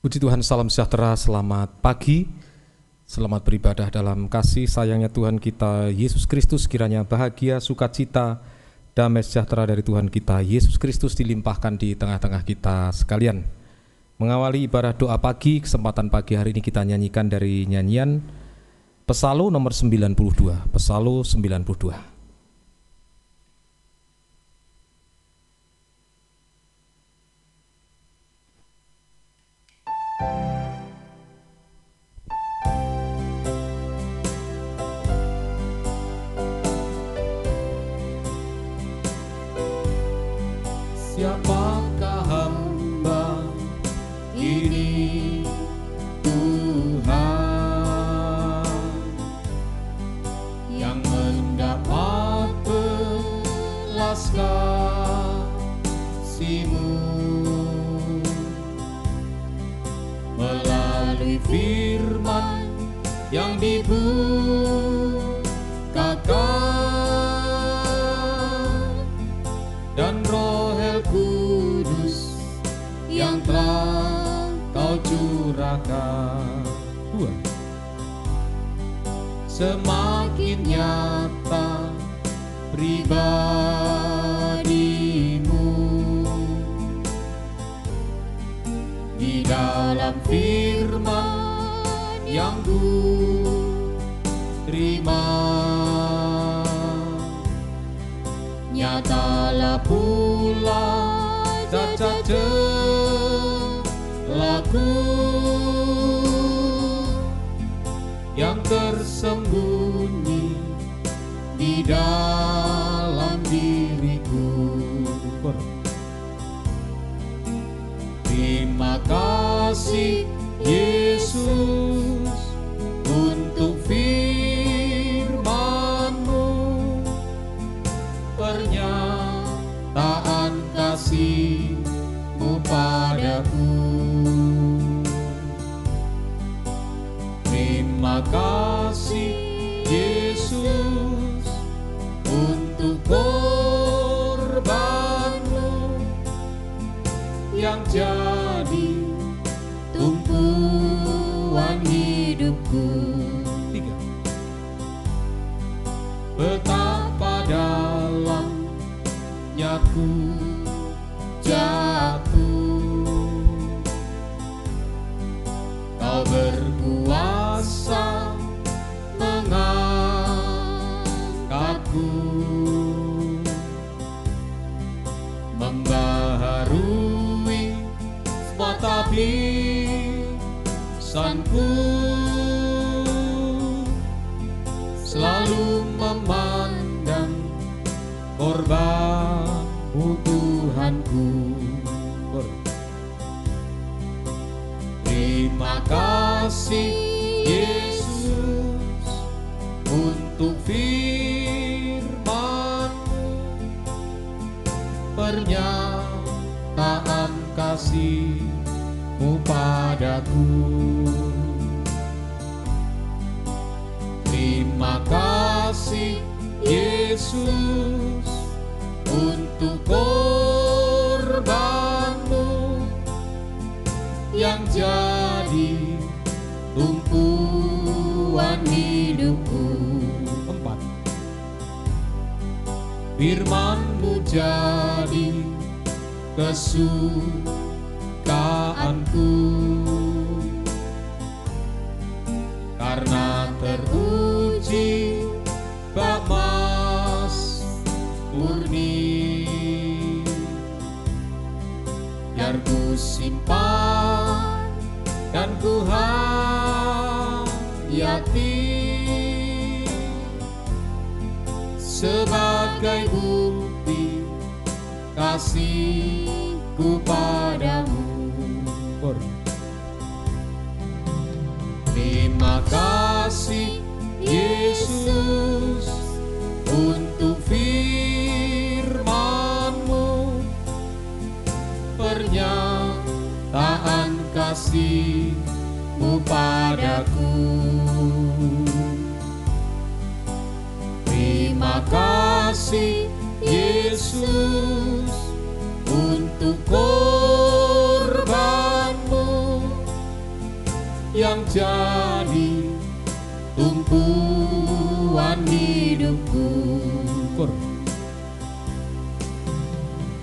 Puji Tuhan, salam sejahtera, selamat pagi, selamat beribadah dalam kasih sayangnya Tuhan kita Yesus Kristus. Kiranya bahagia, sukacita, damai sejahtera dari Tuhan kita Yesus Kristus dilimpahkan di tengah-tengah kita sekalian. Mengawali ibadah doa pagi, kesempatan pagi hari ini kita nyanyikan dari nyanyian Pesalu nomor 92, Pesalu 92. Siapakah hamba ini Tuhan yang mendapat belas kasih-Mu melalui firman yang dibukakan dan Roh Kudus yang telah Kau curahkan. Semakin nyata pribadi-Mu di dalam firman yang Ku terima, nyatalah pula cacat laku yang tersembunyi di dalam diriku. Terima kasih Yesus untuk firman-Mu, pernyataan kasih-Mu padaku. Terima kasih Yesus untuk korban-Mu yang jadi tumpuan hidupku. Betapa dalamnya ku jatuh, Kau berkuasa mengangkatku, membaharui semua tabisanku, selalu memandang korban-Mu Tuhanku. Terima kasih Yesus untuk firman-Mu, pernyataan kasih-Mu padaku. Terima kasih Yesus untuk korban-Mu yang jadi tumpuan hidupku. Firman-Mu jadi kesukaanku, karena teruji bak mas murni, biar ku simpan dan ku hayati sebagai bukti kasih-Ku padamu. Terima kasih Yesus untuk firman-Mu, pernyataan kasih-Mu padaku. Terima kasih Yesus untuk korban-Mu yang jadi tumpuan hidupku.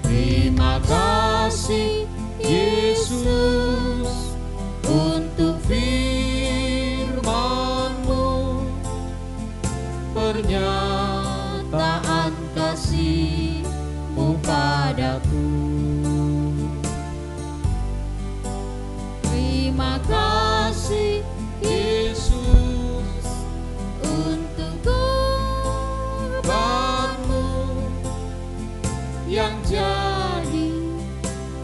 Terima kasih Yesus untuk firman-Mu, pernyataan kasih-Mu padaku. Terima kasih Yesus untuk kurban-Mu yang jadi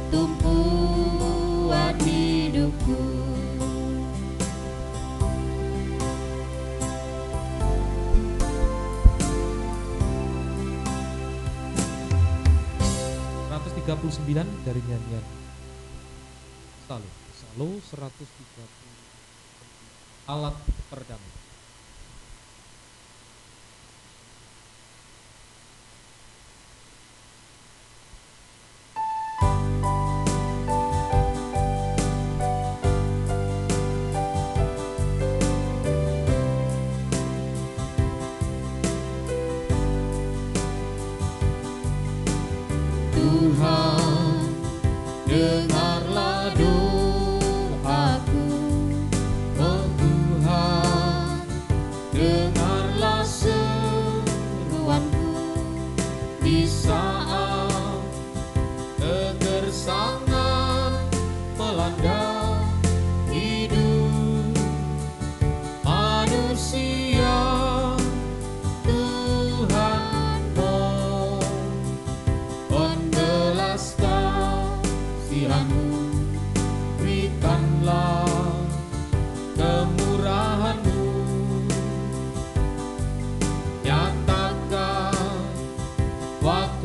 tumpuan hidupku. Dari nyanyian Salo 130 alat perdamaian. Tuhan, dengarlah doaku. Oh Tuhan, dengarlah seruanku di saat kegersangan melanda hidup manusia. Tuhan, mohon belas kasihan-Mu, berikanlah kemurahan-Mu, nyatakan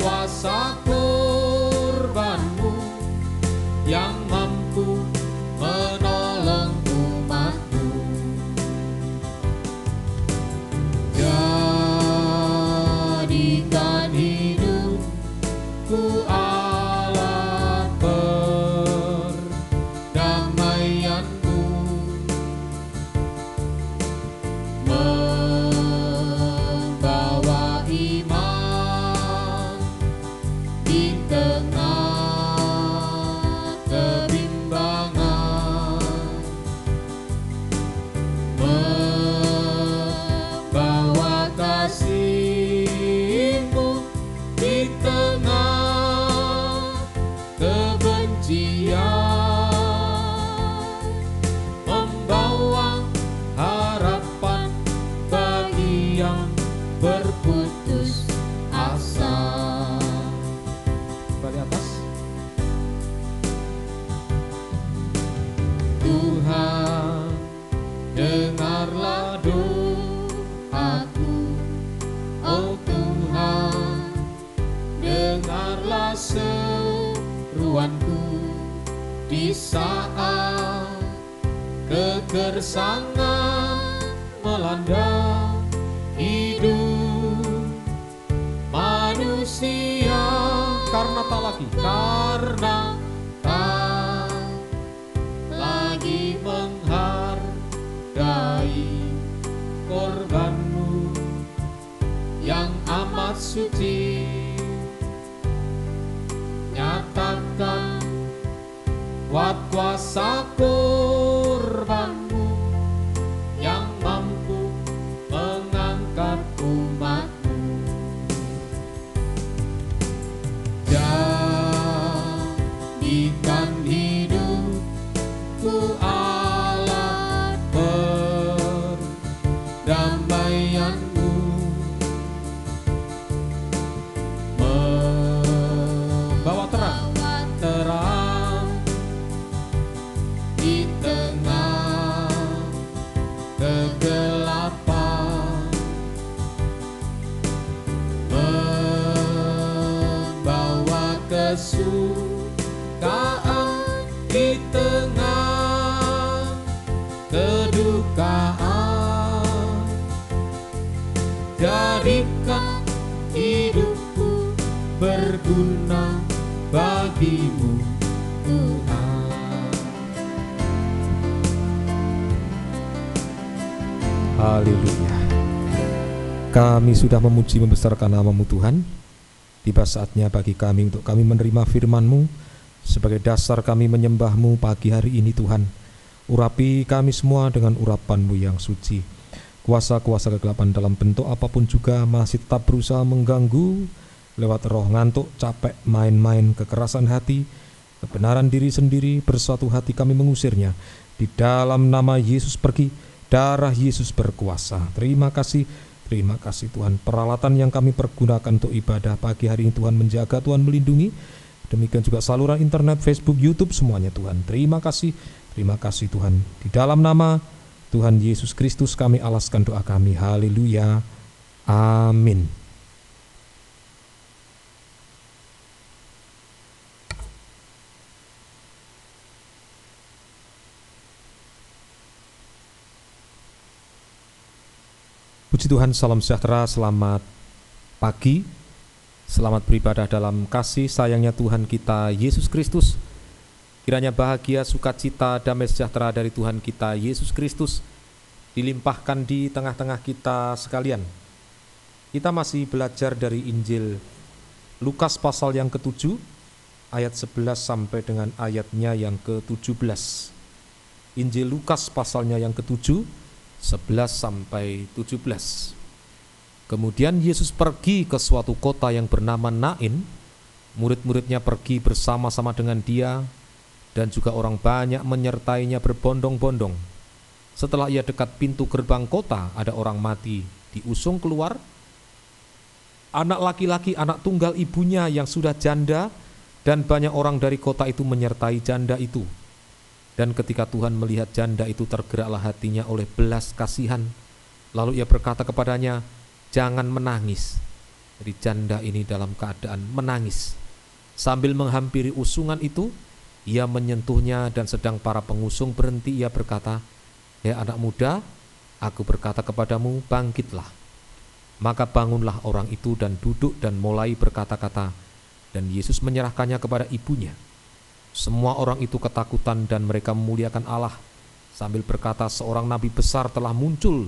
kuasa kurban-Mu yang mampu menolong umat-Mu. Jadikan hidupku alat perdamaian-Mu, membawa iman di tengah kebimbangan, membawa kasih-Mu di tengah kebencian, membawa harapan bagi yang berputus asa. Kembali atas. Tuhan, dengarlah doaku. Oh Tuhan, dengarlah seruanku di saat kegersangan melanda hidup manusia. Karena tak lagi menghargai korban-Mu yang amat suci. Nyatakan kuasa korban-Mu yang mampu mengangkat umat-Mu. Jadikan hidupku alat perdamaian-Mu, bawa terang di tengah kegelapan, membawa kesukaan di tengah kedukaan. Jadikan hidupku berguna bagi-Mu, Tuhan. Haleluya. Kami sudah memuji membesarkan nama-Mu Tuhan. Tiba saatnya bagi kami untuk kami menerima firman-Mu sebagai dasar kami menyembah-Mu pagi hari ini Tuhan. Urapi kami semua dengan urapan-Mu yang suci. Kuasa-kuasa kegelapan dalam bentuk apapun juga masih tetap berusaha mengganggu lewat roh ngantuk, capek, main-main, kekerasan hati, kebenaran diri sendiri, bersatu hati kami mengusirnya. Di dalam nama Yesus pergi, darah Yesus berkuasa. Terima kasih Tuhan. Peralatan yang kami pergunakan untuk ibadah pagi hari ini Tuhan menjaga, Tuhan melindungi. Demikian juga saluran internet, Facebook, YouTube, semuanya Tuhan. Terima kasih Tuhan. Di dalam nama Tuhan Yesus Kristus kami alaskan doa kami. Haleluya. Amin. Puji Tuhan, salam sejahtera, selamat pagi, selamat beribadah dalam kasih sayangnya Tuhan kita Yesus Kristus. Kiranya bahagia, sukacita, damai sejahtera dari Tuhan kita Yesus Kristus dilimpahkan di tengah-tengah kita sekalian. Kita masih belajar dari Injil Lukas pasal yang ke-7, ayat 11 sampai dengan ayatnya yang ke-17. Injil Lukas pasalnya yang ke-7, 11 sampai 17. Kemudian Yesus pergi ke suatu kota yang bernama Nain. Murid-muridnya pergi bersama-sama dengan dia, dan juga orang banyak menyertainya berbondong-bondong. Setelah ia dekat pintu gerbang kota, ada orang mati diusung keluar. Anak laki-laki, anak tunggal ibunya yang sudah janda, dan banyak orang dari kota itu menyertai janda itu. Dan ketika Tuhan melihat janda itu, tergeraklah hatinya oleh belas kasihan. Lalu ia berkata kepadanya, jangan menangis. Jadi janda ini dalam keadaan menangis. Sambil menghampiri usungan itu, ia menyentuhnya, dan sedang para pengusung berhenti, ia berkata, "Hei anak muda, aku berkata kepadamu, bangkitlah." Maka bangunlah orang itu dan duduk dan mulai berkata-kata. Dan Yesus menyerahkannya kepada ibunya. Semua orang itu ketakutan dan mereka memuliakan Allah sambil berkata, seorang nabi besar telah muncul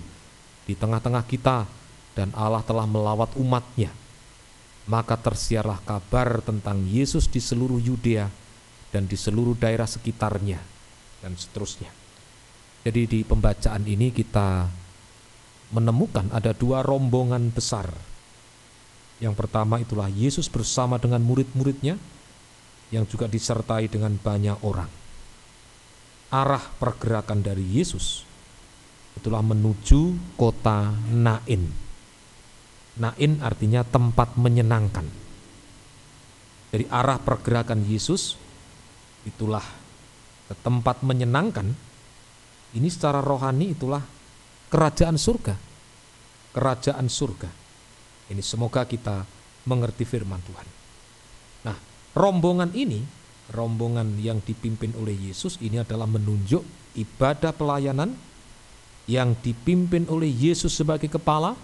di tengah-tengah kita dan Allah telah melawat umatnya. Maka tersiarlah kabar tentang Yesus di seluruh Yudea dan di seluruh daerah sekitarnya, dan seterusnya. Jadi di pembacaan ini kita menemukan ada dua rombongan besar. Yang pertama itulah Yesus bersama dengan murid-muridnya, yang juga disertai dengan banyak orang. Arah pergerakan dari Yesus itulah menuju kota Nain. Nain artinya tempat menyenangkan. Jadi arah pergerakan Yesus itulah ke tempat menyenangkan. Ini secara rohani itulah kerajaan surga. Kerajaan surga. Ini semoga kita mengerti firman Tuhan. Nah, rombongan ini, rombongan yang dipimpin oleh Yesus ini adalah menunjuk ibadah pelayanan yang dipimpin oleh Yesus sebagai kepala,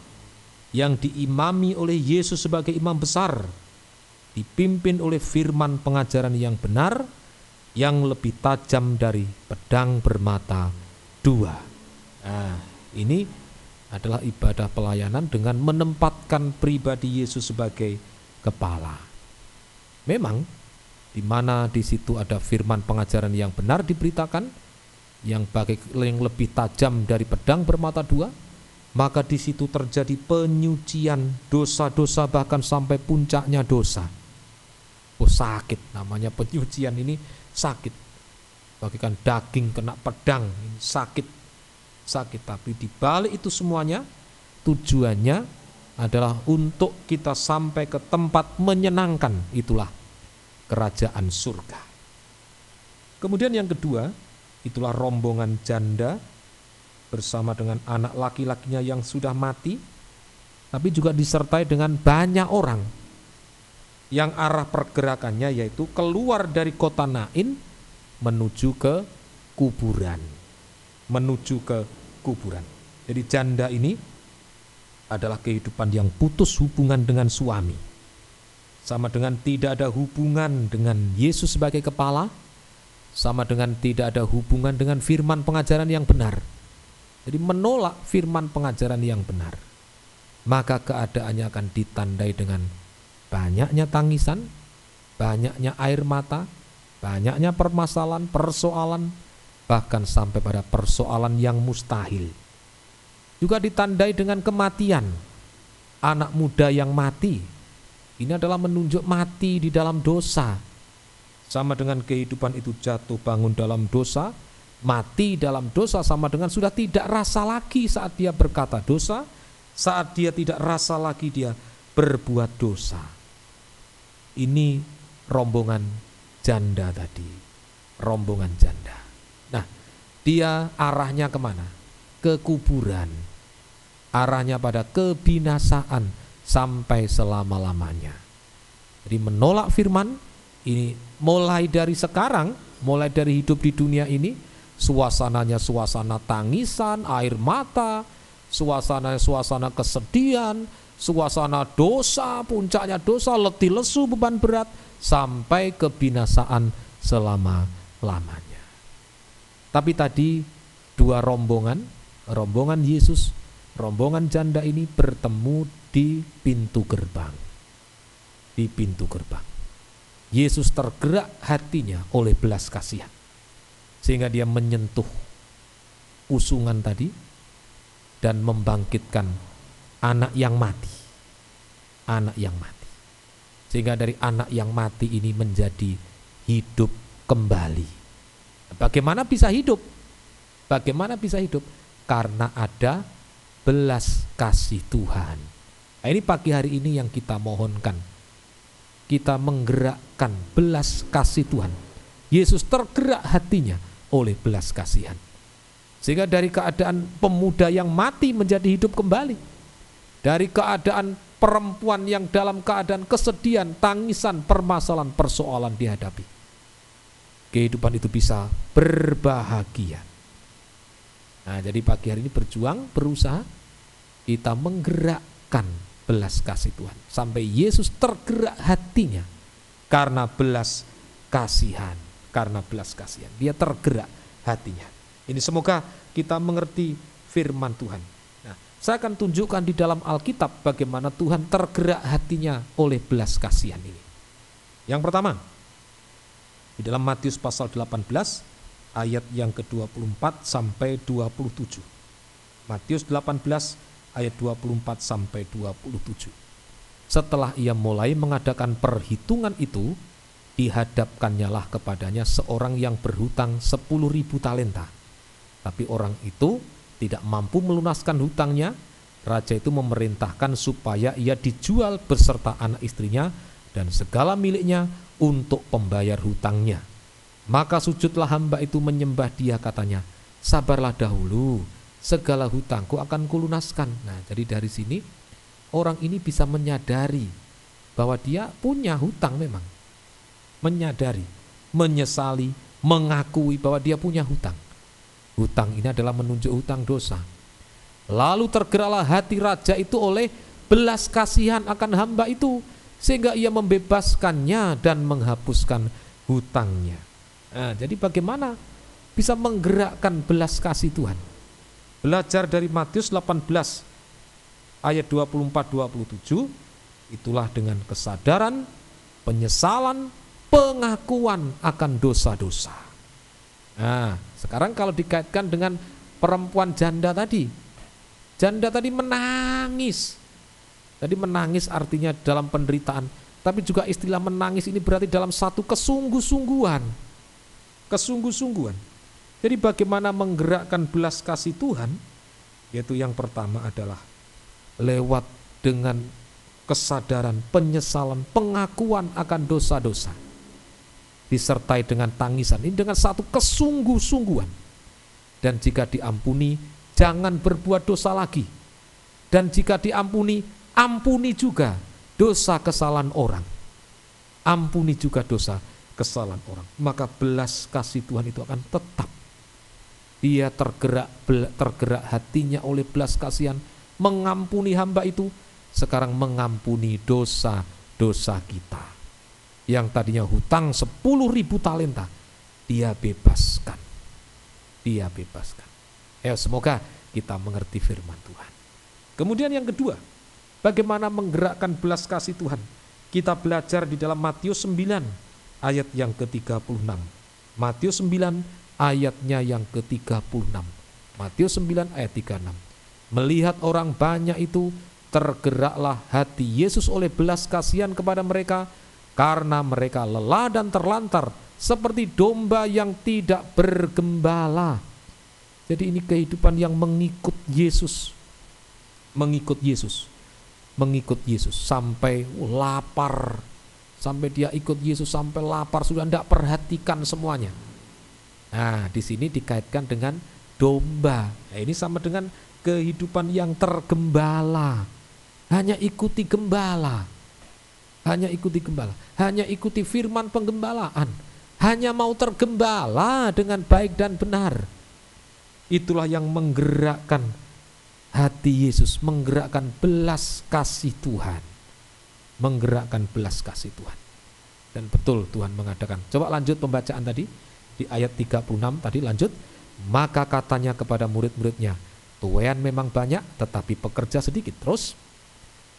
yang diimami oleh Yesus sebagai imam besar, dipimpin oleh firman pengajaran yang benar, yang lebih tajam dari pedang bermata dua. Nah, ini adalah ibadah pelayanan dengan menempatkan pribadi Yesus sebagai kepala. Memang di mana di situ ada firman pengajaran yang benar diberitakan, yang lebih tajam dari pedang bermata dua, maka di situ terjadi penyucian dosa-dosa bahkan sampai puncaknya dosa. Oh, sakit, namanya penyucian ini sakit. Bagikan daging kena pedang, ini sakit. Tapi di balik itu semuanya tujuannya adalah untuk kita sampai ke tempat menyenangkan, itulah kerajaan surga. Kemudian yang kedua, itulah rombongan janda bersama dengan anak laki-lakinya yang sudah mati, tapi juga disertai dengan banyak orang yang arah pergerakannya yaitu keluar dari kota Nain menuju ke kuburan. Jadi janda ini adalah kehidupan yang putus hubungan dengan suami, sama dengan tidak ada hubungan dengan Yesus sebagai kepala, sama dengan tidak ada hubungan dengan firman pengajaran yang benar. Jadi menolak firman pengajaran yang benar, maka keadaannya akan ditandai dengan banyaknya tangisan, banyaknya air mata, banyaknya permasalahan, persoalan, bahkan sampai pada persoalan yang mustahil. Juga ditandai dengan kematian. Anak muda yang mati, ini adalah menunjuk mati di dalam dosa. Sama dengan kehidupan itu jatuh bangun dalam dosa, mati dalam dosa sama dengan sudah tidak rasa lagi saat dia berkata dosa, saat dia tidak rasa lagi dia berbuat dosa. Ini rombongan janda tadi, rombongan janda. Nah, dia arahnya kemana? Ke kuburan, arahnya pada kebinasaan sampai selama-lamanya. Jadi menolak firman ini mulai dari sekarang, mulai dari hidup di dunia ini, suasananya suasana tangisan, air mata, suasana kesedihan, suasana dosa, puncaknya dosa, letih lesu, beban berat, sampai kebinasaan selama-lamanya. Tapi tadi dua rombongan Yesus, rombongan janda ini bertemu di pintu gerbang. Di pintu gerbang. Yesus tergerak hatinya oleh belas kasihan, sehingga dia menyentuh usungan tadi dan membangkitkan anak yang mati. Anak yang mati. Sehingga dari anak yang mati ini menjadi hidup kembali. Bagaimana bisa hidup? Bagaimana bisa hidup? Karena ada belas kasih Tuhan. Nah, ini pagi hari ini yang kita mohonkan. Kita menggerakkan belas kasih Tuhan. Yesus tergerak hatinya oleh belas kasihan. Sehingga dari keadaan pemuda yang mati menjadi hidup kembali. Dari keadaan perempuan yang dalam keadaan kesedihan, tangisan, permasalahan, persoalan dihadapi. Kehidupan itu bisa berbahagia. Nah, jadi pagi hari ini berjuang, berusaha kita menggerakkan belas kasih Tuhan. Sampai Yesus tergerak hatinya karena belas kasihan. Karena belas kasihan, dia tergerak hatinya. Ini semoga kita mengerti firman Tuhan. Nah, saya akan tunjukkan di dalam Alkitab bagaimana Tuhan tergerak hatinya oleh belas kasihan ini. Yang pertama, di dalam Matius pasal 18 ayat yang ke-24 sampai 27. Matius 18 ayat 24 sampai 27. Setelah ia mulai mengadakan perhitungan itu, dihadapkannya lah kepadanya seorang yang berhutang 10.000 talenta. Tapi orang itu tidak mampu melunaskan hutangnya. Raja itu memerintahkan supaya ia dijual beserta anak istrinya dan segala miliknya untuk pembayar hutangnya. Maka sujudlah hamba itu menyembah dia, katanya, sabarlah dahulu, segala hutangku akan kulunaskan. Nah, jadi dari sini orang ini bisa menyadari bahwa dia punya hutang memang. Menyadari, menyesali, mengakui bahwa dia punya hutang. Hutang ini adalah menunjuk hutang dosa. Lalu tergeraklah hati raja itu oleh belas kasihan akan hamba itu, sehingga ia membebaskannya dan menghapuskan hutangnya. Nah, jadi bagaimana bisa menggerakkan belas kasih Tuhan? Belajar dari Matius 18 ayat 24-27, itulah dengan kesadaran, penyesalan, pengakuan akan dosa-dosa. Nah, sekarang kalau dikaitkan dengan perempuan janda tadi menangis. Tadi menangis artinya dalam penderitaan, tapi juga istilah menangis ini berarti dalam satu kesungguh-sungguhan. Kesungguh-sungguhan. Jadi bagaimana menggerakkan belas kasih Tuhan? Yaitu yang pertama adalah lewat dengan kesadaran, penyesalan, pengakuan akan dosa-dosa, disertai dengan tangisan, ini dengan satu kesungguh-sungguhan. Dan jika diampuni, jangan berbuat dosa lagi. Dan jika diampuni, ampuni juga dosa kesalahan orang. Ampuni juga dosa kesalahan orang. Maka belas kasih Tuhan itu akan tetap. Dia tergerak hatinya oleh belas kasihan, mengampuni hamba itu, sekarang mengampuni dosa-dosa kita. Yang tadinya hutang 10.000 talenta, dia bebaskan. Dia bebaskan. Semoga kita mengerti firman Tuhan. Kemudian yang kedua, bagaimana menggerakkan belas kasih Tuhan? Kita belajar di dalam Matius 9 ayat yang ke-36. Matius 9 ayatnya yang ke-36. Matius 9 ayat 36. Melihat orang banyak itu, tergeraklah hati Yesus oleh belas kasihan kepada mereka, karena mereka lelah dan terlantar seperti domba yang tidak bergembala. Jadi ini kehidupan yang mengikut Yesus. Mengikut Yesus sampai lapar, sampai dia ikut Yesus sampai lapar, sudah tidak perhatikan semuanya. Nah, di sini dikaitkan dengan domba. Nah, ini sama dengan kehidupan yang tergembala. Hanya ikuti gembala. Hanya ikuti firman penggembalaan. Hanya mau tergembala dengan baik dan benar. Itulah yang menggerakkan hati Yesus, menggerakkan belas kasih Tuhan. Menggerakkan belas kasih Tuhan. Dan betul Tuhan mengatakan. Coba lanjut pembacaan tadi di ayat 36 tadi, lanjut. Maka katanya kepada murid-muridnya, tuaian memang banyak tetapi pekerja sedikit. Terus,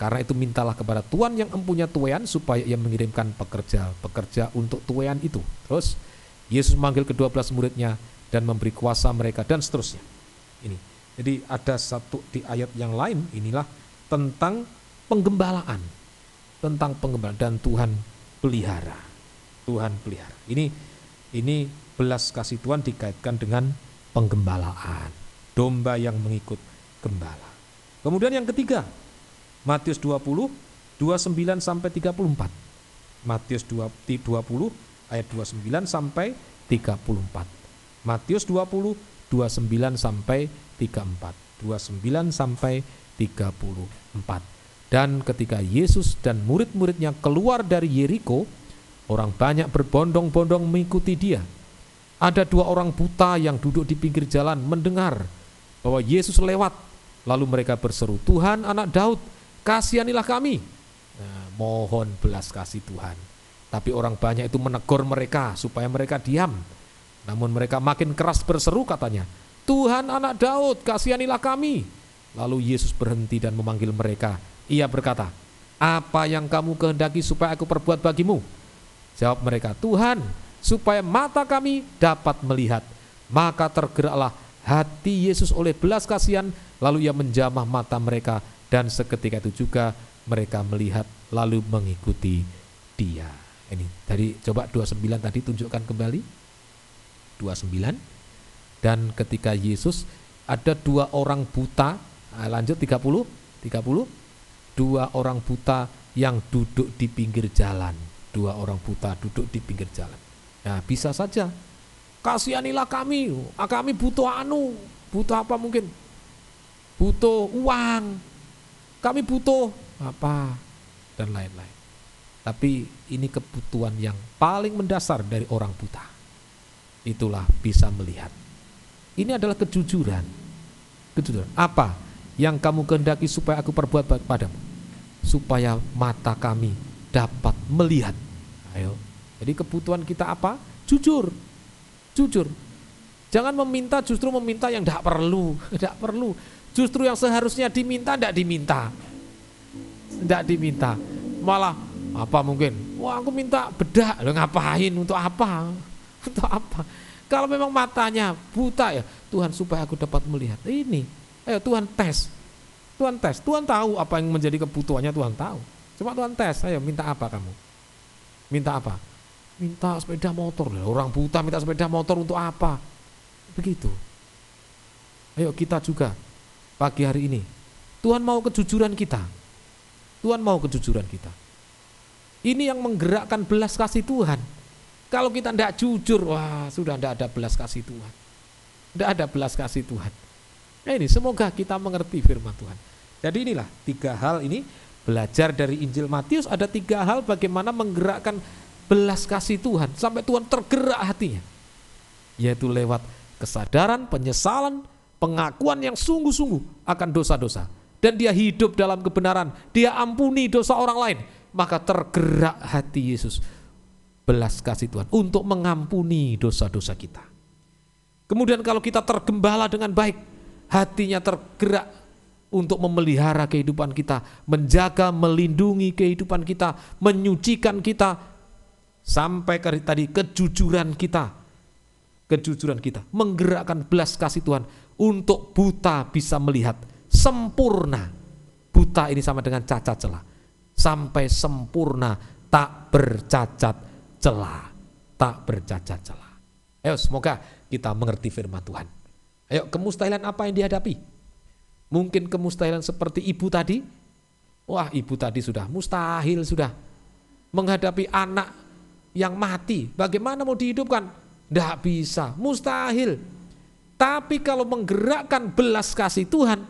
karena itu mintalah kepada Tuhan yang empunya tuaian supaya ia mengirimkan pekerja untuk tuaian itu. Terus Yesus memanggil ke-12 muridnya dan memberi kuasa mereka, dan seterusnya. Ini. Jadi ada satu di ayat yang lain, inilah tentang penggembalaan. Tentang penggembalaan, dan Tuhan pelihara. Ini belas kasih Tuhan dikaitkan dengan penggembalaan. Domba yang mengikut gembala. Kemudian yang ketiga, Matius 20, 29 sampai 34. Matius 20 ayat 29 sampai 34. Matius 20, 29 sampai 34. 29 sampai 34. Dan ketika Yesus dan murid-muridnya keluar dari Yeriko, orang banyak berbondong-bondong mengikuti dia. Ada 2 orang buta yang duduk di pinggir jalan mendengar bahwa Yesus lewat. Lalu mereka berseru, Tuhan anak Daud, kasihanilah kami. Nah, mohon belas kasih Tuhan. Tapi orang banyak itu menegur mereka supaya mereka diam. Namun mereka makin keras berseru, katanya, Tuhan anak Daud, kasihanilah kami. Lalu Yesus berhenti dan memanggil mereka. Ia berkata, apa yang kamu kehendaki supaya aku perbuat bagimu? Jawab mereka, Tuhan, supaya mata kami dapat melihat. Maka tergeraklah hati Yesus oleh belas kasihan, lalu ia menjamah mata mereka, dan seketika itu juga mereka melihat lalu mengikuti dia. Ini tadi coba 29 tadi tunjukkan kembali. 29. Dan ketika Yesus, ada 2 orang buta, lanjut 30. 2 orang buta yang duduk di pinggir jalan. 2 orang buta duduk di pinggir jalan. Nah, bisa saja, kasihanilah kami butuh butuh apa mungkin? Butuh uang, kami butuh apa, dan lain-lain. Tapi ini kebutuhan yang paling mendasar dari orang buta. Itulah bisa melihat. Ini adalah kejujuran. Apa yang kamu kehendaki supaya aku perbuat padamu? Supaya mata kami dapat melihat. Ayo. Jadi kebutuhan kita apa? Jujur. Jangan justru meminta yang tidak perlu. Justru yang seharusnya diminta tidak diminta. Malah apa mungkin? Wah, aku minta bedak. Loh, ngapain? Untuk apa? Kalau memang matanya buta, ya Tuhan supaya aku dapat melihat. Ini, ayo Tuhan tes. Tuhan tahu apa yang menjadi kebutuhannya, Tuhan tahu. Coba Tuhan tes, ayo minta apa kamu? Minta apa? Minta sepeda motor. Orang buta minta sepeda motor untuk apa? Begitu. Ayo kita juga pagi hari ini, Tuhan mau kejujuran kita. Ini yang menggerakkan belas kasih Tuhan. Kalau kita tidak jujur, wah sudah tidak ada belas kasih Tuhan. Nah, ini semoga kita mengerti firman Tuhan. Jadi inilah 3 hal ini, belajar dari Injil Matius, ada 3 hal bagaimana menggerakkan belas kasih Tuhan sampai Tuhan tergerak hatinya. Yaitu lewat kesadaran, penyesalan, pengakuan yang sungguh-sungguh akan dosa-dosa. Dan dia hidup dalam kebenaran, dia ampuni dosa orang lain. Maka tergerak hati Yesus, belas kasih Tuhan untuk mengampuni dosa-dosa kita. Kemudian kalau kita tergembala dengan baik, hatinya tergerak untuk memelihara kehidupan kita, menjaga, melindungi kehidupan kita, menyucikan kita, sampai tadi kejujuran kita, menggerakkan belas kasih Tuhan untuk buta bisa melihat sempurna. Buta ini sama dengan cacat celah, sampai sempurna, tak bercacat celah, Ayo semoga kita mengerti firman Tuhan. Ayo, kemustahilan apa yang dihadapi? Mungkin kemustahilan seperti ibu tadi. Wah, ibu tadi sudah mustahil sudah menghadapi anak yang mati. Bagaimana mau dihidupkan? Tidak bisa, mustahil. Tapi kalau menggerakkan belas kasih Tuhan,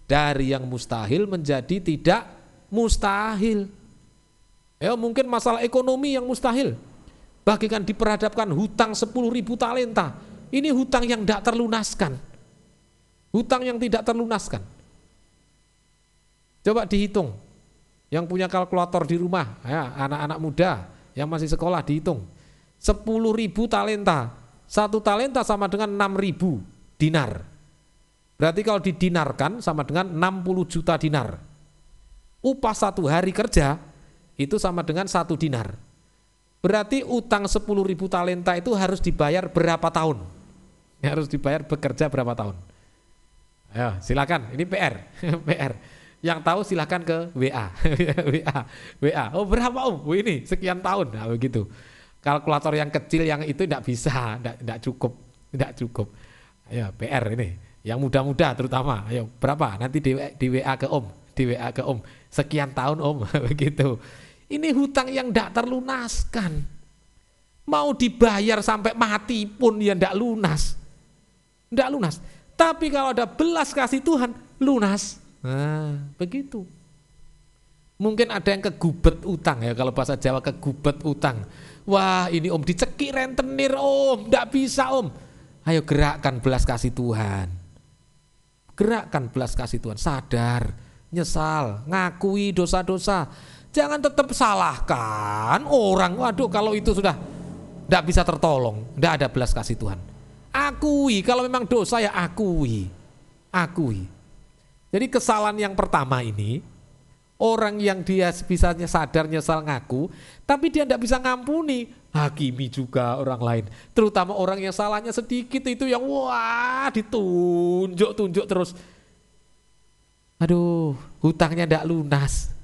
dari yang mustahil menjadi tidak mustahil. Ya, mungkin masalah ekonomi yang mustahil, bagikan diperhadapkan hutang 10.000 talenta. Ini hutang yang tidak terlunaskan. Hutang yang tidak terlunaskan. Coba dihitung. Yang punya kalkulator di rumah, ya, anak-anak muda yang masih sekolah, dihitung. 10.000 talenta. 1 talenta sama dengan 6.000 dinar. Berarti kalau didinarkan sama dengan 60 juta dinar. Upah 1 hari kerja itu sama dengan 1 dinar. Berarti utang 10.000 talenta itu harus dibayar berapa tahun? Harus dibayar bekerja berapa tahun? Ayo, silakan. Ini PR. PR. Yang tahu silakan ke WA. WA. Oh, berapa Om? Oh, ini sekian tahun. Nah, begitu. Kalkulator yang kecil yang itu tidak bisa, tidak cukup. Ayo, PR ini. Yang muda-muda terutama. Ayo, berapa? Nanti di WA ke Om. Sekian tahun Om. Begitu. Ini hutang yang tidak terlunaskan. Mau dibayar sampai mati pun ya tidak lunas. Tidak lunas. Tapi kalau ada belas kasih Tuhan, lunas. Nah, begitu. Mungkin ada yang kegubet utang ya, kalau bahasa Jawa kegubet utang. Wah, ini Om dicekik rentenir Om, tidak bisa Om. Ayo gerakkan belas kasih Tuhan. Gerakkan belas kasih Tuhan, sadar, nyesal, ngakui dosa-dosa. Jangan tetap salahkan orang. Waduh, kalau itu sudah tidak bisa tertolong, tidak ada belas kasih Tuhan. Akui, kalau memang dosa ya akui. Jadi kesalahan yang pertama ini, orang yang dia bisa sadar, nyesal, ngaku, tapi dia tidak bisa ngampuni, hakimi juga orang lain. Terutama orang yang salahnya sedikit itu yang wah ditunjuk terus. Aduh, hutangnya tidak lunas.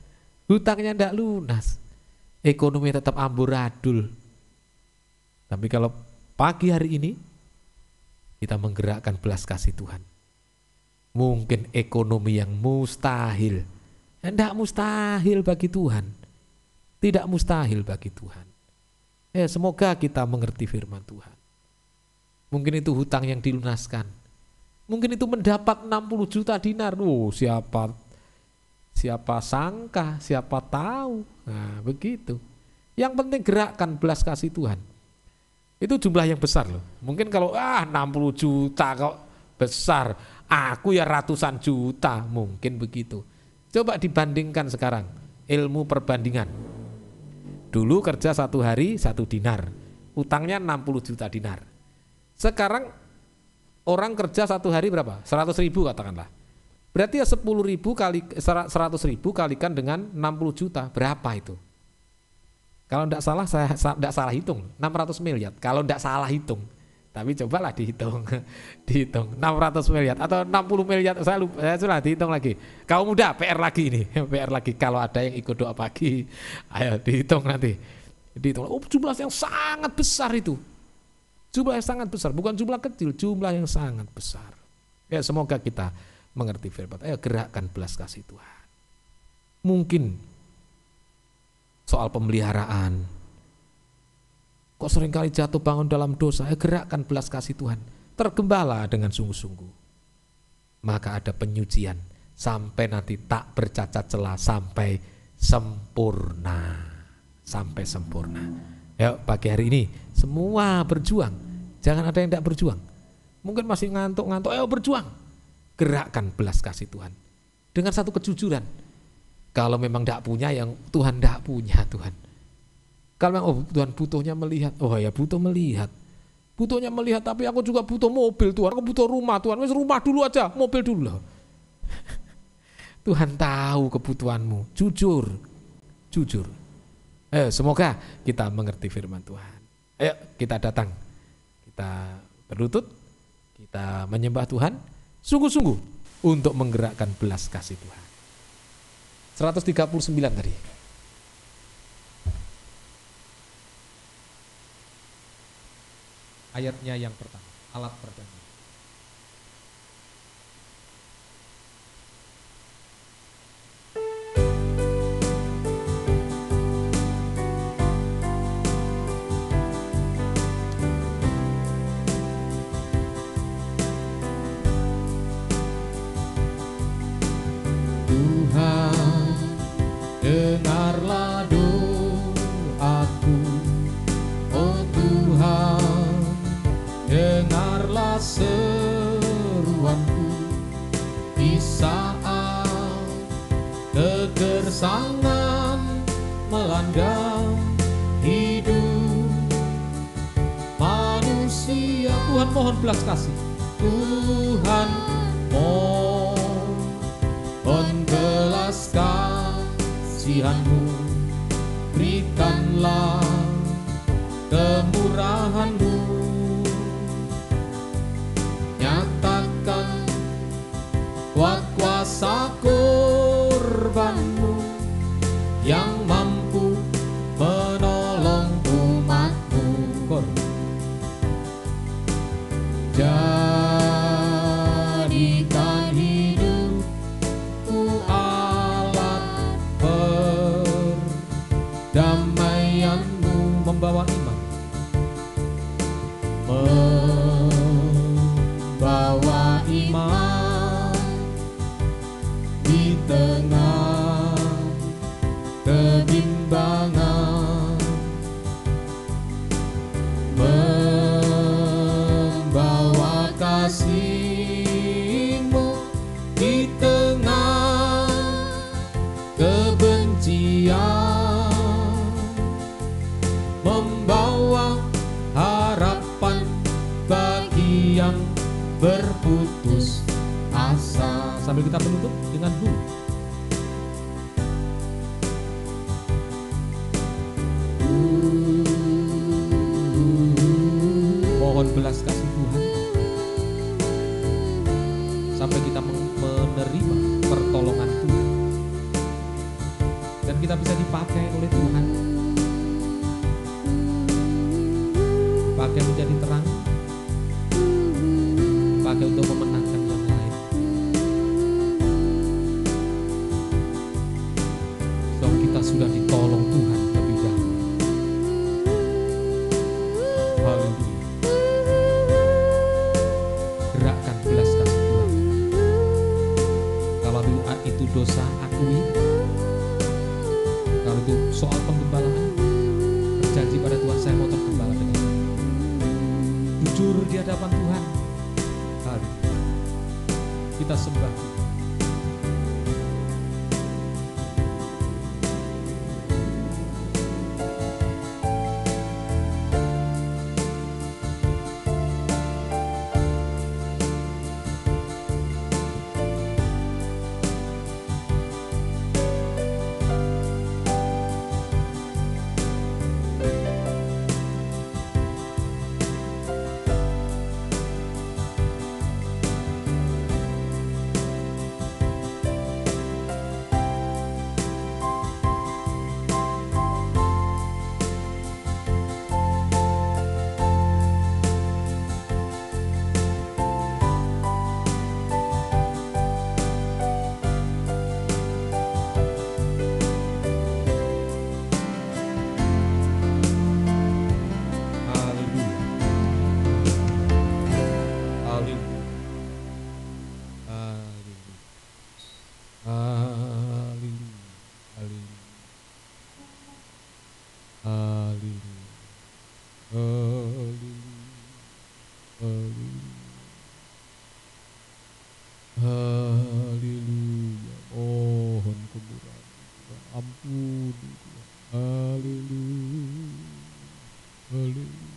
Ekonomi tetap amburadul. Tapi kalau pagi hari ini kita menggerakkan belas kasih Tuhan. Mungkin ekonomi yang mustahil. Tidak mustahil bagi Tuhan. Tidak mustahil bagi Tuhan. Ya, semoga kita mengerti firman Tuhan. Mungkin itu hutang yang dilunaskan. Mungkin itu mendapat 60 juta dinar. Oh, siapa sangka, siapa tahu. Nah, begitu. Yang penting gerakkan belas kasih Tuhan. Itu jumlah yang besar loh. Mungkin kalau 60 juta kok besar, aku ya ratusan juta, mungkin begitu. Coba dibandingkan sekarang, ilmu perbandingan. Dulu kerja 1 hari 1 dinar, utangnya 60 juta dinar. Sekarang orang kerja 1 hari berapa? 100.000 katakanlah. Berarti ya 10.000 kali 100.000 kalikan dengan 60 juta, berapa itu? Kalau tidak salah, saya tidak salah hitung, 600 miliar. Kalau tidak salah hitung, tapi cobalah dihitung 600 miliar atau 60 miliar, saya sudah dihitung lagi. Kau muda, PR lagi ini, PR lagi. Kalau ada yang ikut doa pagi, ayo dihitung nanti. Dihitung. Oh, jumlah yang sangat besar itu. Jumlah yang sangat besar, bukan jumlah kecil, jumlah yang sangat besar. Ya, semoga kita mengerti firman. Ayo gerakkan belas kasih Tuhan. Mungkin soal pemeliharaan, kok seringkali jatuh bangun dalam dosa, gerakkan belas kasih Tuhan, tergembala dengan sungguh-sungguh. Maka ada penyucian sampai nanti tak bercacat celah, sampai sempurna. Ya, pagi hari ini semua berjuang, jangan ada yang tidak berjuang. Mungkin masih ngantuk-ngantuk, ayo berjuang. Gerakkan belas kasih Tuhan dengan satu kejujuran. Kalau memang tidak punya, yang Tuhan tidak punya Tuhan. Kalau memang Tuhan butuhnya melihat, oh ya butuh melihat. Butuhnya melihat, tapi aku juga butuh mobil Tuhan, aku butuh rumah Tuhan, wes rumah dulu aja, mobil dulu loh. Tuhan tahu kebutuhanmu, jujur. Semoga kita mengerti firman Tuhan. Ayo kita datang, kita berlutut, kita menyembah Tuhan, sungguh-sungguh untuk menggerakkan belas kasih Tuhan. 139 tadi. Ayatnya yang pertama, alat perdamaian. Tuhan, dengarlah doaku. Oh Tuhan, dengarlah seruanku di saat kegersangan melanda hidup manusia. Tuhan mohon belas kasih. Tuhan mohon belas kasihan-Mu, berikanlah kemurahan-Mu, nyatakan kuat kuasa korban-Mu yang mampu menolong umat-Mu. Jadikan hidupku alat perdamaian-Mu, Membawa iman, membawa iman di tengah kebimbangan, membawa kasih-Mu di tengah kebencian, membawa harapan bagi yang berputus asa. sambil kita menutup dengan Bu. Mohon belas kasih Tuhan, sampai kita menerima pertolongan Tuhan, dan kita bisa dipakai oleh Tuhan, dipakai menjadi terang, dipakai untuk memenangkan yang lain. So, kita sudah ditolong Tuhan lebih dahulu. Haleluya. Gerakkan belas kasih Tuhan. Kalau itu dosa, akui. Kalau itu soal penggembalaan, berjanji pada Tuhan, saya mau tergembala dengan Tuhan. Jujur di hadapan Tuhan. Haleluya. Kita sembah Tuhan. Haleluya, mohon kemurahan Tuhan, ampuni Tuhan. Haleluya, haleluya.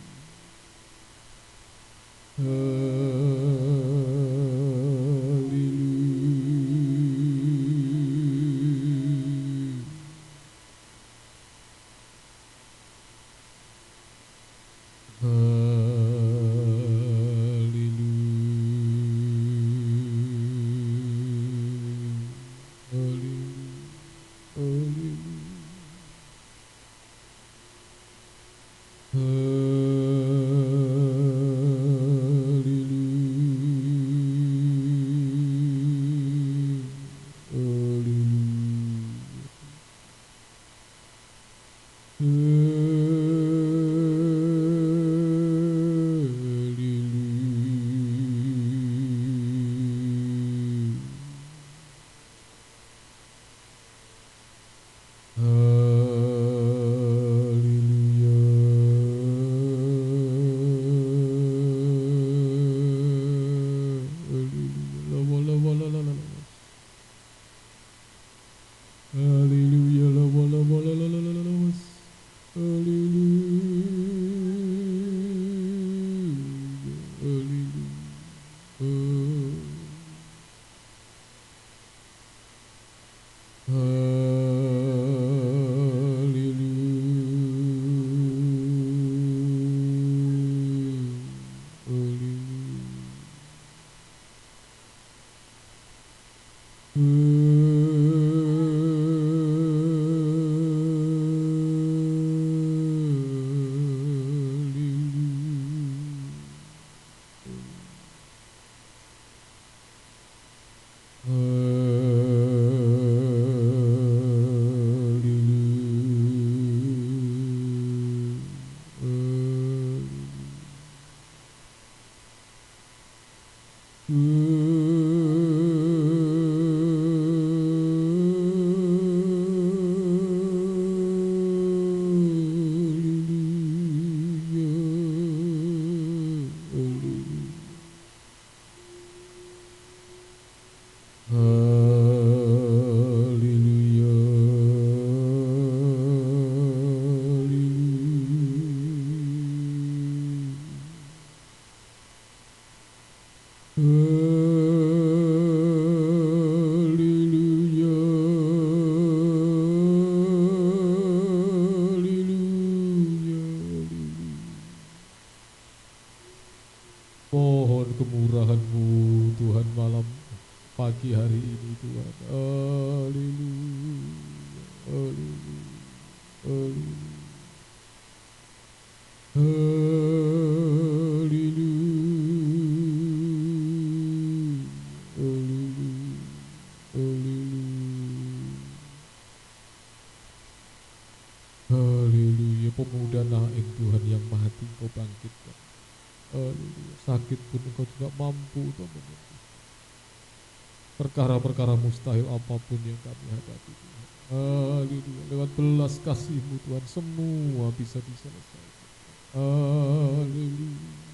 Mohon kemurahan-Mu Tuhan malam pagi hari ini Tuhan. Haleluya, haleluya, haleluya, haleluya, haleluya, haleluya. Pemuda Naim Tuhan yang mati Engkau bangkitkan. Haleluya. Sakit pun Engkau juga mampu untuk menyembuhkan. Perkara-perkara mustahil apapun yang kami hadapi Tuhan. Haleluya. Lewat belas kasih-Mu Tuhan semua bisa diselesaikan. Haleluya.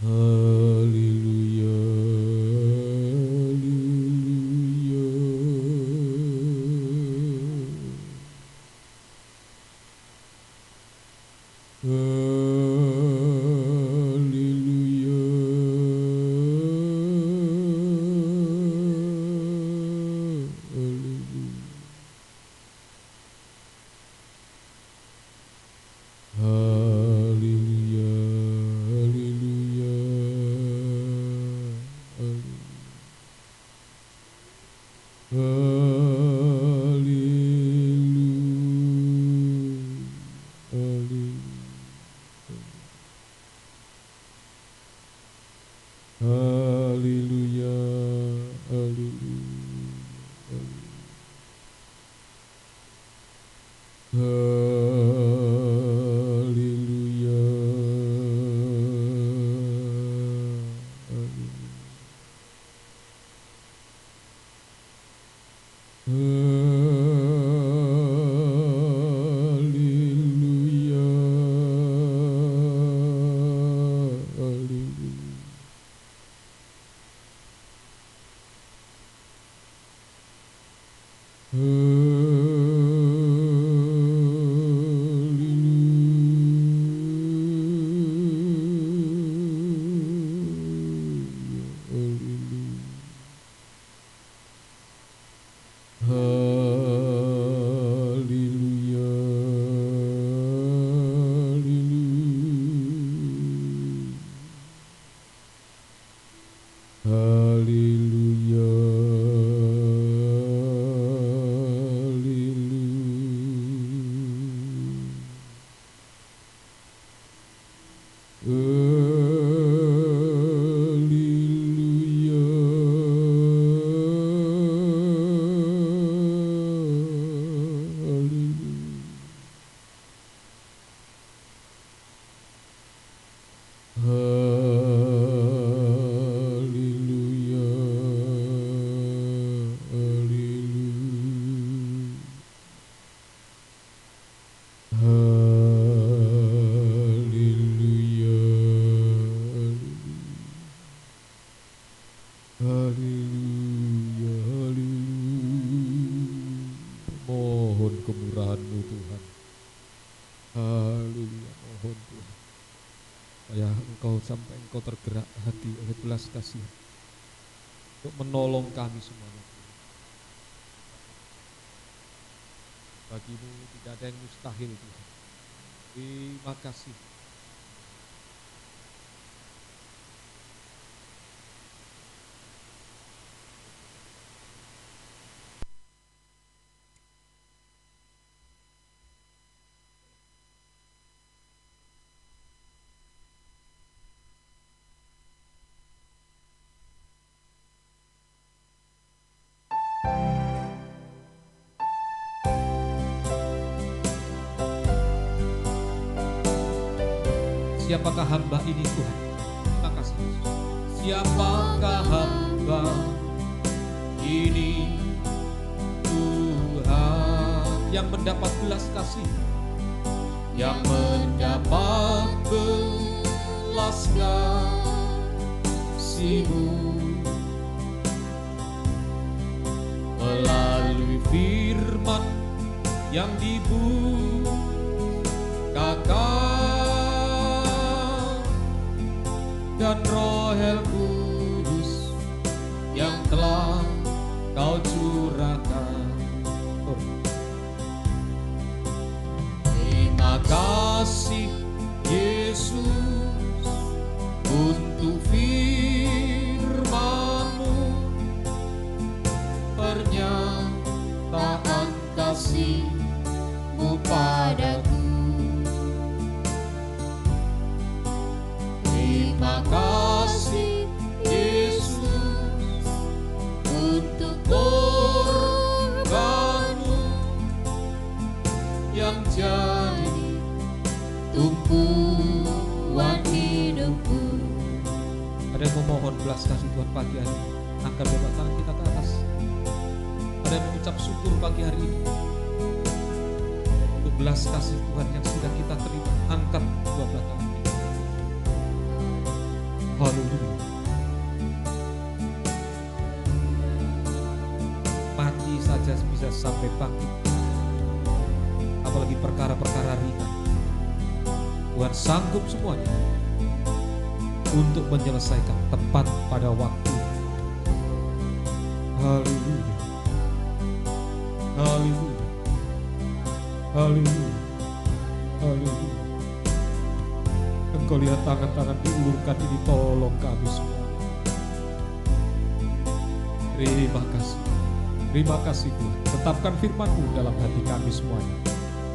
Haleluya. Haleluya, mohon kemurahan-Mu Tuhan. Haleluya, mohon Tuhan, supaya Engkau tergerak hati oleh belas kasihan untuk menolong kami semuanya. Bagi-Mu tidak ada yang mustahil Tuhan. Terima kasih. Siapakah hamba ini Tuhan? Terima kasih Yesus. Siapakah hamba ini Tuhan yang mendapat belas kasih, yang mendapat belas kasih-Mu melalui firman yang dibukakan dan Roh Kudus yang telah Kau curahkan. Terima kasih Yesus untuk firman-Mu, pernyataan kasih-Mu padaku. Terima kasih Yesus untuk korban-Mu yang jadi tumpuan hidupku. Ada yang memohon belas kasih Tuhan pagi hari ini? Angkat kedua tangan kita ke atas. Ada yang mengucap syukur pagi hari ini untuk belas kasih Tuhan yang sudah kita terima. Angkat kedua tangan. Haleluya. Mati saja bisa sampai bangkit, apalagi perkara-perkara ringan. Tuhan sanggup semuanya untuk menyelesaikan tepat pada waktu. Haleluya. Haleluya. Haleluya. Haleluya. Engkau lihat tangan-tangan diulurkan ini, tolong kami semua. Terima kasih. Terima kasih Tuhan. Tetapkan firman-Mu dalam hati kami semuanya.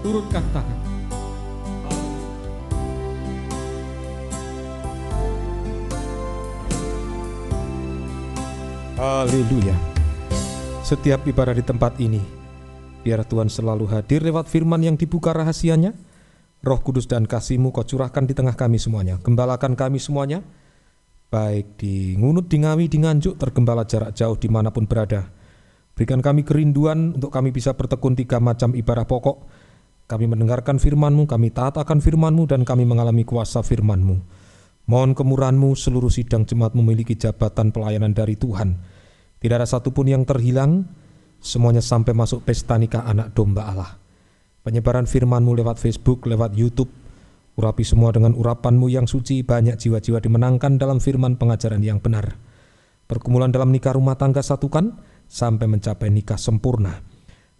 Turunkan tangan. Haleluya. Setiap ibadah di tempat ini, biar Tuhan selalu hadir lewat firman yang dibuka rahasianya. Roh Kudus dan kasih-Mu Kau curahkan di tengah kami semuanya. Gembalakan kami semuanya, baik di Ngunut, di Ngawi, di Nganjuk, tergembala jarak jauh dimanapun berada. Berikan kami kerinduan untuk kami bisa bertekun 3 macam ibadah pokok. Kami mendengarkan firman-Mu, kami taat akan firman-Mu, dan kami mengalami kuasa firman-Mu. Mohon kemurahan-Mu, seluruh sidang jemaat memiliki jabatan pelayanan dari Tuhan. Tidak ada satupun yang terhilang, semuanya sampai masuk pesta nikah anak domba Allah. Penyebaran firman-Mu lewat Facebook, lewat YouTube, urapi semua dengan urapan-Mu yang suci. Banyak jiwa-jiwa dimenangkan dalam firman pengajaran yang benar. Pergumulan dalam nikah rumah tangga satukan, sampai mencapai nikah sempurna.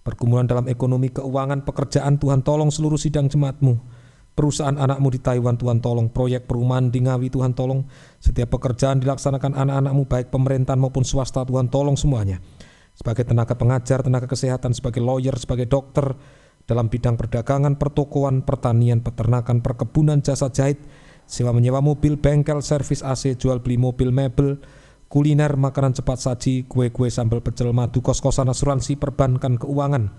Pergumulan dalam ekonomi, keuangan, pekerjaan, Tuhan tolong seluruh sidang jemaat-Mu. Perusahaan anak-Mu di Taiwan, Tuhan tolong. Proyek perumahan di Ngawi, Tuhan tolong. Setiap pekerjaan dilaksanakan anak-anak-Mu, baik pemerintahan maupun swasta, Tuhan tolong semuanya. Sebagai tenaga pengajar, tenaga kesehatan, sebagai lawyer, sebagai dokter, dalam bidang perdagangan, pertokoan, pertanian, peternakan, perkebunan, jasa jahit, sewa menyewa mobil, bengkel, servis AC, jual beli mobil, mebel, kuliner, makanan cepat saji, kue-kue, sambal pecel, madu, kos-kosan, asuransi, perbankan, keuangan,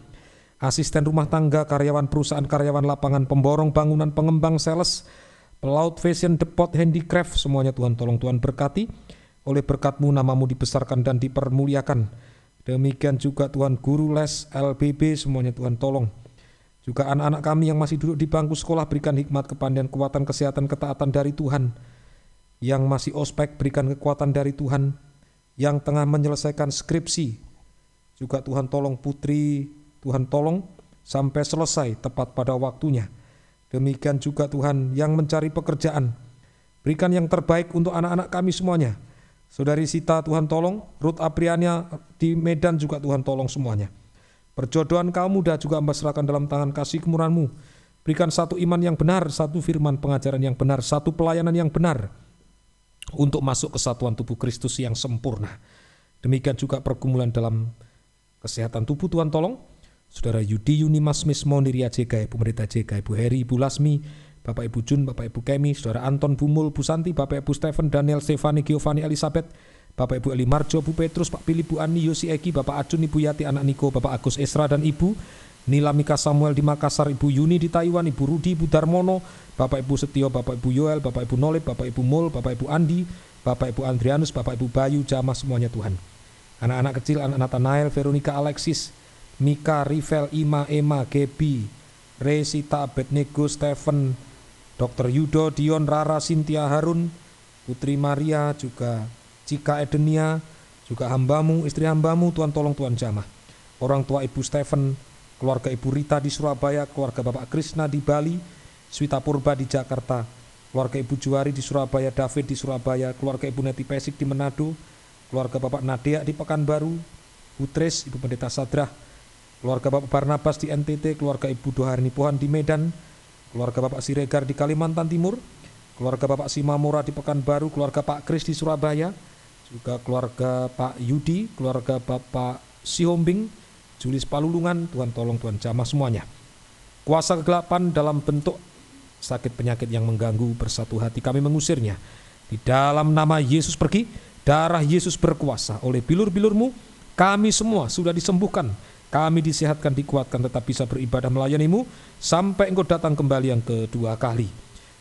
asisten rumah tangga, karyawan perusahaan, karyawan lapangan, pemborong bangunan, pengembang, sales, pelaut, fashion, depot, handicraft, semuanya Tuhan tolong, Tuhan berkati. Oleh berkat-Mu nama-Mu dibesarkan dan dipermuliakan. Demikian juga Tuhan guru les, LBB, semuanya Tuhan tolong. Juga anak-anak kami yang masih duduk di bangku sekolah, berikan hikmat, kepandaian, kekuatan, kesehatan, ketaatan dari Tuhan. Yang masih ospek, berikan kekuatan dari Tuhan. Yang tengah menyelesaikan skripsi, juga Tuhan tolong. Putri, Tuhan tolong sampai selesai tepat pada waktunya. Demikian juga Tuhan yang mencari pekerjaan, berikan yang terbaik untuk anak-anak kami semuanya. Saudari Sita, Tuhan tolong. Ruth Apriania di Medan juga Tuhan tolong semuanya. Perjodohan kaum muda juga Hamba serahkan dalam tangan kasih kemurahan-Mu. Berikan satu iman yang benar, satu firman pengajaran yang benar, satu pelayanan yang benar, untuk masuk kesatuan tubuh Kristus yang sempurna. Demikian juga pergumulan dalam kesehatan tubuh, Tuhan tolong. Saudara Yudi, Yuni, Masmis, Moniria, JK, Ibu Merita JK, Ibu Heri, Ibu Lasmi, Bapak Ibu Jun, Bapak Ibu Kemi, Saudara Anton, Bu Mul, Bu Santi, Bapak Ibu Stephen, Daniel, Stefani, Giovanni, Elizabeth, Bapak Ibu Eli Marjo, Bu Petrus, Pak Pilih, Bu Ani, Yosi Eki, Bapak Acun, Ibu Yati, Anak Niko, Bapak Agus Esra dan Ibu Nila Mika Samuel di Makassar, Ibu Yuni di Taiwan, Ibu Rudi, Ibu Darmono, Bapak Ibu Setio, Bapak Ibu Yoel, Bapak Ibu Nolip, Bapak Ibu Mul, Bapak Ibu Andi, Bapak Ibu Andrianus, Bapak Ibu Bayu, Jamaah semuanya Tuhan. Anak-anak kecil, anak Nathanael, Veronica, Alexis, Mika, Rivel, Ima, Emma, Gebi, Resita, Abednego, Stephen, Dr. Yudo, Dion, Rara, Cynthia, Harun, Putri Maria, juga Cika Edenia, juga hamba-Mu, istri hamba-Mu, Tuhan tolong, Tuhan jamah. Orang tua Ibu Stephen, keluarga Ibu Rita di Surabaya, keluarga Bapak Krishna di Bali, Swita Purba di Jakarta, keluarga Ibu Juari di Surabaya, David di Surabaya, keluarga Ibu Neti Pesik di Manado, keluarga Bapak Nadia di Pekanbaru, Putris, Ibu Pendeta Sadrah, keluarga Bapak Barnabas di NTT, keluarga Ibu Doharni Pohan di Medan, keluarga Bapak Siregar di Kalimantan Timur, keluarga Bapak Simamora di Pekanbaru, keluarga Pak Kris di Surabaya, juga keluarga Pak Yudi, keluarga Bapak Sihombing, Julis Palulungan, Tuhan tolong, Tuhan jamah semuanya. Kuasa kegelapan dalam bentuk sakit penyakit yang mengganggu, bersatu hati kami mengusirnya. Di dalam nama Yesus pergi, darah Yesus berkuasa. Oleh bilur-bilur-Mu kami semua sudah disembuhkan, kami disehatkan, dikuatkan, tetap bisa beribadah melayani-Mu sampai Engkau datang kembali yang kedua kali.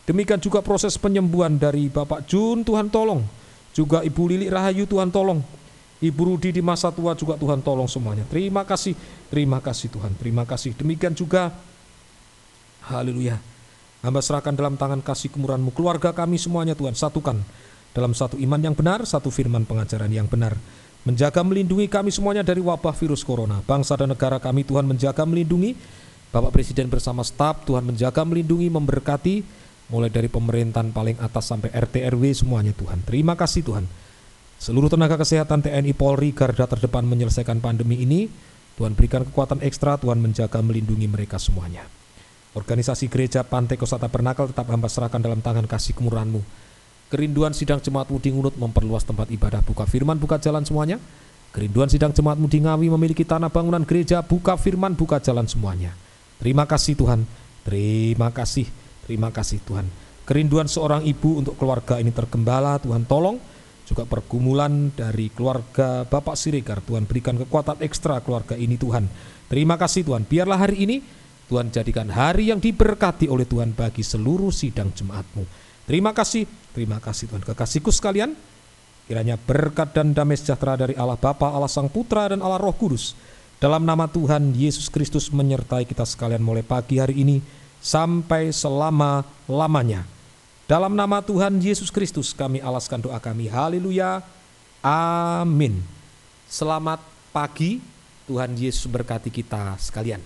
Demikian juga proses penyembuhan dari Bapak Jun, Tuhan tolong. Juga Ibu Lili Rahayu, Tuhan tolong. Ibu Rudi di masa tua juga Tuhan tolong semuanya. Terima kasih Tuhan, terima kasih. Demikian juga, haleluya, Hamba serahkan dalam tangan kasih kemurahan-Mu keluarga kami semuanya Tuhan, satukan dalam satu iman yang benar, satu firman pengajaran yang benar. Menjaga melindungi kami semuanya dari wabah virus corona. Bangsa dan negara kami Tuhan menjaga melindungi. Bapak Presiden bersama staf Tuhan menjaga melindungi, memberkati, mulai dari pemerintahan paling atas sampai RT RW semuanya Tuhan. Terima kasih Tuhan. Seluruh tenaga kesehatan TNI Polri garda terdepan menyelesaikan pandemi ini, Tuhan berikan kekuatan ekstra, Tuhan menjaga melindungi mereka semuanya. Organisasi gereja Pantai Kosta Tabernakel tetap Hamba serahkan dalam tangan kasih kemurahan-Mu. Kerinduan sidang jemaat-Mu di Ngunut memperluas tempat ibadah, buka firman, buka jalan semuanya. Kerinduan sidang jemaatmu di Ngawi memiliki tanah bangunan gereja, buka firman, buka jalan semuanya. Terima kasih Tuhan, terima kasih Tuhan. Kerinduan seorang ibu untuk keluarga ini tergembala, Tuhan tolong. Juga pergumulan dari keluarga Bapak Siregar, Tuhan berikan kekuatan ekstra keluarga ini Tuhan. Terima kasih Tuhan, biarlah hari ini Tuhan jadikan hari yang diberkati oleh Tuhan bagi seluruh sidang jemaatmu. Terima kasih Tuhan. Kekasihku sekalian, kiranya berkat dan damai sejahtera dari Allah Bapa, Allah Sang Putra, dan Allah Roh Kudus dalam nama Tuhan Yesus Kristus menyertai kita sekalian mulai pagi hari ini sampai selama-lamanya. Dalam nama Tuhan Yesus Kristus kami alaskan doa kami. Haleluya. Amin. Selamat pagi. Tuhan Yesus berkati kita sekalian.